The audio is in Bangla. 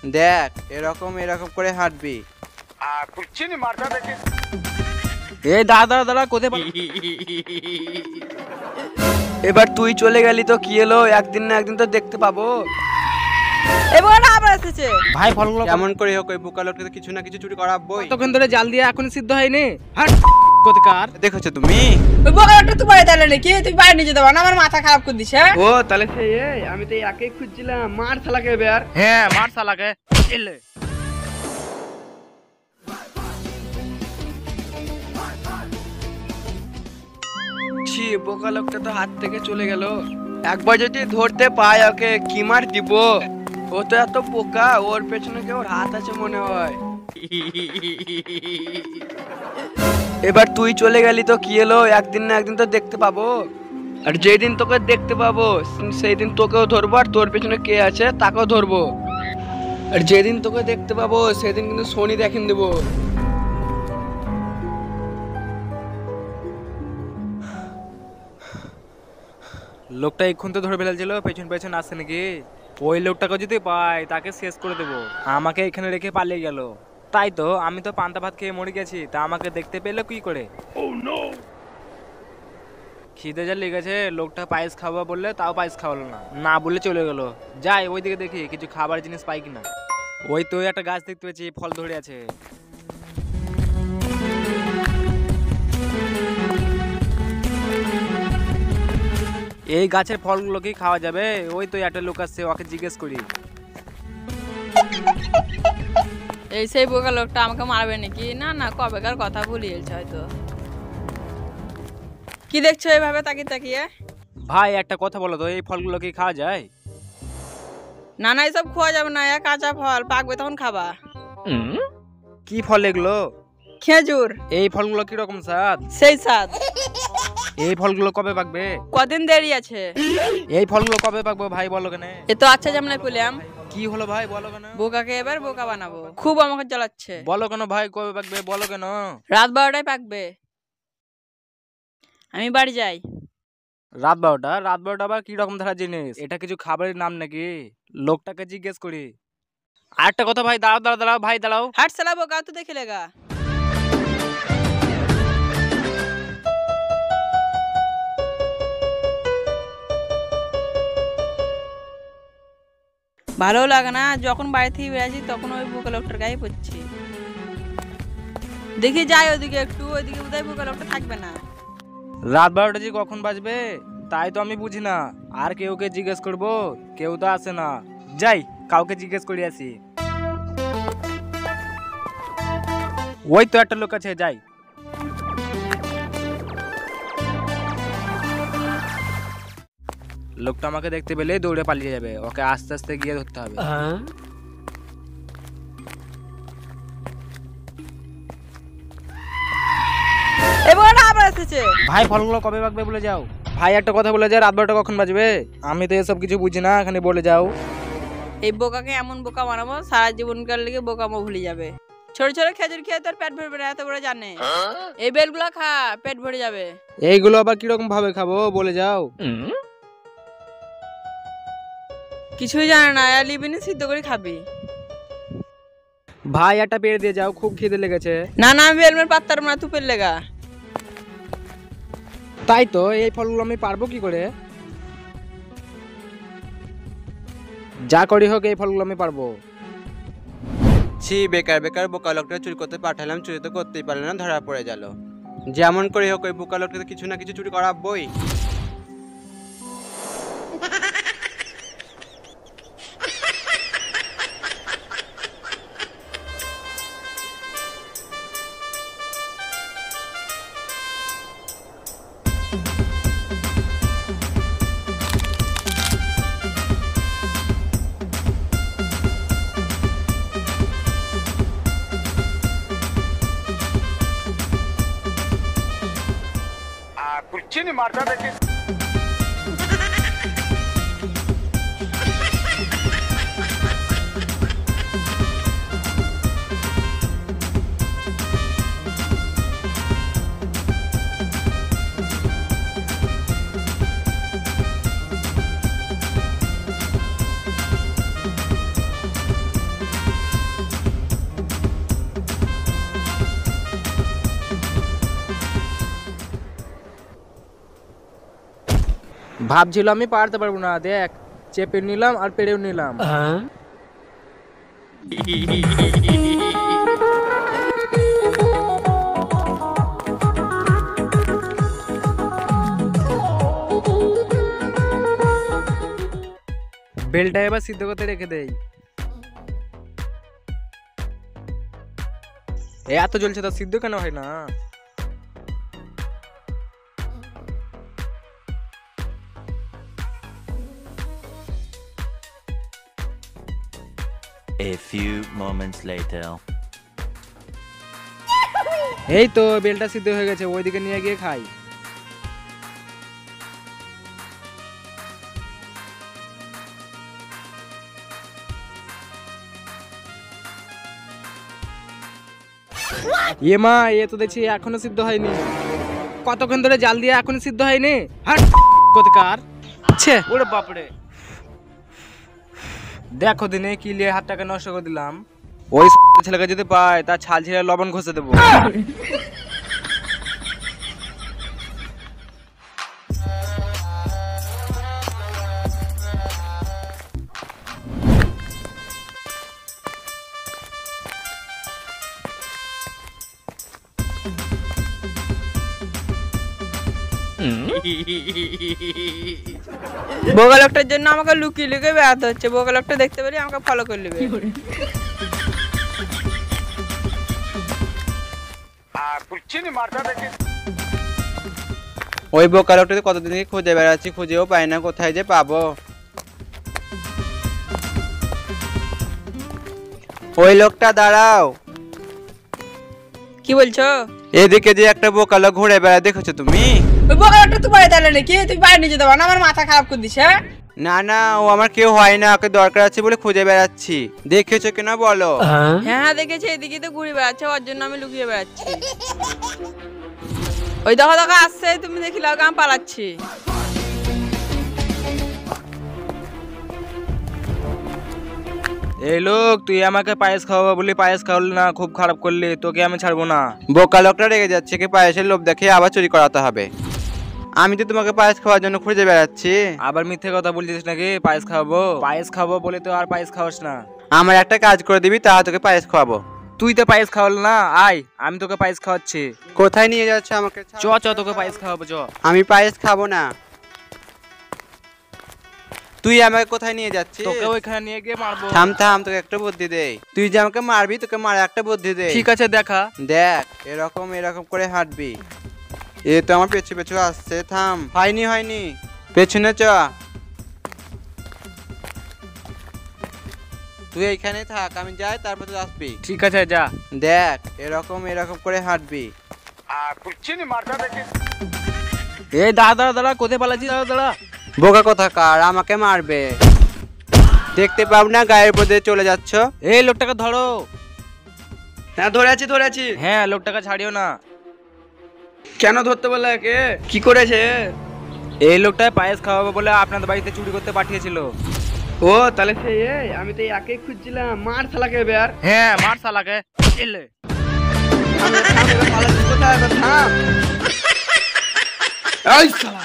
দেখ এরকম এরকম করে হাঁটবি। এই দাঁড়া দাঁড়া দাঁড়া কোথায় এবার তুই চলে গেলি তো কি এলো, একদিন না একদিন তো দেখতে পাবো। এবার আবার এসেছে। ভাই ফলগুলো কেমন করে হোক ওই বোকা লোকটাকে কিছু না কিছু চুরি করাবই। তখন ধরে জাল দিয়ে এখনই সিদ্ধ হয়নি। হাট কোথাকার দেখেছো তুমি? ওই বকাটা তুই বাড়ি তাহলে নাকি তুই বাইরে নিয়ে যেতে পার না, আমার মাথা খারাপ করে দিছে। ও তাহলে সেই আমি তো একাই খুঁজছিলাম। মার শালাকে এবার। হ্যাঁ মার শালাকে। এলে ছি বোকা লোকটা তো হাত থেকে চলে গেল। একবার যদি ধরতে পাই ওকে কি মার দিব। ও তো এত বোকা, ওর পেছনে কেউ হাত আছে মনে হয়। এবার তুই চলে গেলি তো কি এলো, একদিন না একদিন তো দেখতে পাবো। আর যেদিন তোকে দেখতে পাবো সেই দিন তোকেও ধরবো, আর তোর পেছনে কে আছে তাকেও ধরবো। আর যেদিন তোকে দেখতে পাবো সেদিন কিন্তু শনি দেখিয়ে দেবো। লোকটা এক্ষুন তো ধরে ফেলেছিল, পেছন পেছন আসছে নাকি। ওই লোকটাকে যদি পাই তাকে শেষ করে দেবো। আমাকে এখানে রেখে পালিয়ে গেল। তাই তো আমি তো পান্তা ভাত খেয়ে মরে গেছি, তা আমাকে দেখতে পেলো কি করে? খিদে যা লেগেছে, লোকটা পায়েস খাওয়া বললে তাও পায়েস খাওয়ালো না, না বলে চলে গেল। যাই ওইদিকে দেখি কিছু খাবার জিনিস পাই কিনা। ওই তো একটা গাছ দেখতে পেয়েছি, ফল ধরে আছে। এই গাছের ফলগুলো কি খাওয়া যাবে? ওই তো একটা লোক আসছে, ওকে জিজ্ঞেস করি। এই সেই বোকা লোকটা আমাকে মারবে নাকি? না না, কবেকার কথা ভুলিয়েছে হয়তো। কি দেখছো এইভাবে তাকিয়ে তাকিয়ে? ভাই একটা কথা বলো তো, এই ফলগুলো কি খাওয়া যায়? না না, এসব খাওয়া যাবে না, কাঁচা ফল, পাকবে তখন খাবা। কি ফল এগুলো? খেজুর। এই ফলগুলো কি রকম স্বাদ? সেই স্বাদ। এই ফলগুলো কবে পাকবে? কদিন দেরি আছে। এই ফলগুলো কবে পাকবে ভাই বলো কেন? এ তো আচ্ছা যেমন পেলাম। কি হলো ভাই বলো কেন? বোকাকে এবার বোকা বানাবো, খুব আমাকে জ্বালাচ্ছে। বলো কেন ভাই, কবে পাকবে বলো কেন? রাত 12টায় পাকবে। আমি বাড়ি যাই। রাত 12টা? রাত 12টা আবার কি রকম ধারা জিনিস? এটা কিছু খাবারের নাম নাকি? লোকটাকে জিজ্ঞেস করি। আর একটা কথা ভাই, দাঁড়াও দাঁড়াও দাঁড়াও ভাই দাঁড়াও। হাট সালা বোকা, তো দেখে লেগা। ভালো লাগে না, যখন বাড়ি থেকে বেরিয়েছি তখন ওই বোকা লোকটার গায়ে পড়ছি। দেখি যাই ওদিকে একটু, ওইদিকে বোধহয় বোকা লোকটা থাকবে না। রাত 12টা যে কখন বাজবে তাই তো আমি বুঝি না। আর কেউকে জিজ্ঞেস করবো, কেউ তো আসে না। যাই কাউকে জিজ্ঞেস করি আসি। ওই তো একটা লোক আছে, যাই। লোকটা আমাকে দেখতে পেলে দৌড়ে পালিয়ে যাবে, ওকে আস্তে আস্তে গিয়ে ধরতে হবে। এবার আবার এসেছে। ভাই ফলগুলো কবে পাকবে বলে যাও। ভাই একটা কথা বলে যাও, রাত 12টা কখন বাজবে? আমি তো এসব কিছু বুঝি না, এখানে বলে যাও। এই বোকাকে এমন বোকা বানাবো, সারা জীবনকার লেগে বোকামো ভুলে যাবে। ছোট ছোট খেজুর খেয়ে তোর পেট ভরবে না, এত বড় জানে। এই বেলগুলো খা, পেট ভরে যাবে। এইগুলো আবার কিরকম ভাবে খাবো বলে যাও। কিছুই জানে না, লিবিনি সিদ্ধ করে খাবি। ভাই একটা পেড়ে দিয়ে যাও, খুব খিদে লেগেছে। না না, আমি বেলমের পাত্তার না, তু পেল লেগা। তাই তো, এই ফলগুলো আমি পারবো কি করে? যা করি হোক এই ফলগুলো আমি পারবো। ছি বেকার বেকার বোকা লোকটা চুরি করতে পাঠালাম, চুরি তো করতেই পারলো না, ধরা পড়ে গেল। যেমন করে হোক ওই বোকা লোকটাকে কিছু না কিছু চুরি করাবই। कुछ नहीं मारता देखिए। ভাবছিল আমি পারতে পারবো না, দেখ চেপে নিলাম আর পেরেও নিলাম। বেলটা এবার সিদ্ধ করতে রেখে দেই। এত জ্বলছে তো সিদ্ধ কেন হয় না? A few moments later. এই তো বেলটা সিদ্ধ হয়ে গেছে, ওইদিকে নিয়ে গিয়ে খাই। এ মা, এ তো দেখছি এখনো সিদ্ধ হয়নি। কতক্ষণ ধরে জাল দিয়ে এখনো সিদ্ধ হয়নি? হাট কোথাকার ছে, ওরে বাপরে। দেখো দিনে কি লিয়ে হাতটাকে নষ্ট করে দিলাম। ওই ছেলেকে যদি পায় তার ছাল ছিঁড়ে লবণ ঘষে দেবো। বোকা লোকটার জন্য আমাকে লুকিয়ে লুকিয়ে বেড়াতে হচ্ছে। বোকা লোকটা দেখতে পেলে আমাকে ফলো করে নেবে। कुर्सी नहीं मारता देखिए। ওই বোকা লোকটাকে কতদিন থেকে খুঁজে বেড়াচ্ছি, খুঁজেও পাই না, কোথায় যে পাবো। ওই লোকটা দাঁড়াও। কি বলছো? এদিকে যে একটা বোকা লোক ঘুরে বেড়ায় দেখেছো তুমি? ওই বোকা লোকটা তুই বাড়ি দাঁড়ালে নাকি? তুই বাইরে নিয়ে যেতে পারো না, আমার মাথা খারাপ করে দিছে। না না, ও আমার কেউ হয় না, ওকে দরকার আছে বলে খুঁজে বেড়াচ্ছি। দেখেছো কিনা বলো? হ্যাঁ হ্যাঁ দেখেছি, এদিকে তো ঘুরে বেড়াচ্ছে, ওর জন্য আমি লুকিয়ে বেড়াচ্ছি। ওই দেখো দেখো আসছে, তুমি দেখিলে আমি পালাচ্ছি। এই লোক, তুই আমাকে পায়েস খাওয়াবো বলি পায়েস খাওয়ালি না, খুব খারাপ করলি, তোকে আমি ছাড়বো না। বোকা লোকটা রেগে যাচ্ছে, কি পায়েসের লোভ দেখে আবার চুরি করাতে হবে। আমি তো তোমাকে পায়েস খাওয়ার জন্য খুঁজে বেড়াচ্ছি। আবার মিথ্যে কথা বলছিস নাকি? পায়েস খাওয়াবো, পায়েস খাবো বলে তো আর পায়েস খাওয়াস না। আমার একটা কাজ করে দিবি, তা তোকে পায়েস খাওয়াবো। তুই তো পায়েস খাওয়াল না, আয় আমি তোকে পায়েস খাওয়াচ্ছি। কোথায় নিয়ে যাচ্ছ আমাকে? চ চ, তোকে পায়েস খাওয়াবো চ। আমি পায়েস খাবো না। তুই আমাকে কোথায় নিয়ে যাচ্ছিস? তোকে ওইখানে নিয়ে গিয়ে মারবো। থাম থাম, তোকে একটা বুদ্ধি দেই। তুই যে আমাকে মারবি, তোকে মারা একটা বুদ্ধি দেই। ঠিক আছে দেখা। দেখ, এরকম এরকম করে হাঁটবি। এ তো আমার পেছু পেছু আসছে, থাম। হয়নি হয়নি, পেছনে চ। তুই এইখানে থাক, আমি যাই, তারপর তুই আসবি। ঠিক আছে যা। দেখ, এরকম এরকম করে হাঁটবি। कुर्सी नहीं मारता देखिए। এই দাঁড়া দাঁড়া দাঁড়া, কোথায় পালাচ্ছিস? দাঁড়া দাঁড়া। বোকা কোথাকার, আমাকে মারবে। দেখতে পাব না গায়ের উপর দিয়ে চলে যাচ্ছ? এই লোকটাকে ধরো। হ্যাঁ ধরে আছি ধরে আছি। হ্যাঁ লোকটাকে ছাড়িও না। কেন ধরতে বলে একে? কি করেছে? এই লোকটাই পায়েস খাওয়াবো বলে আপনাদের বাড়িতে চুরি করতে পাঠিয়েছিল। ও তাহলে সেই আমি তো একে খুঁজছিলাম। মার শালাকে এবার। হ্যাঁ মার শালাকে। এলে কোথায় থাম। এই শালা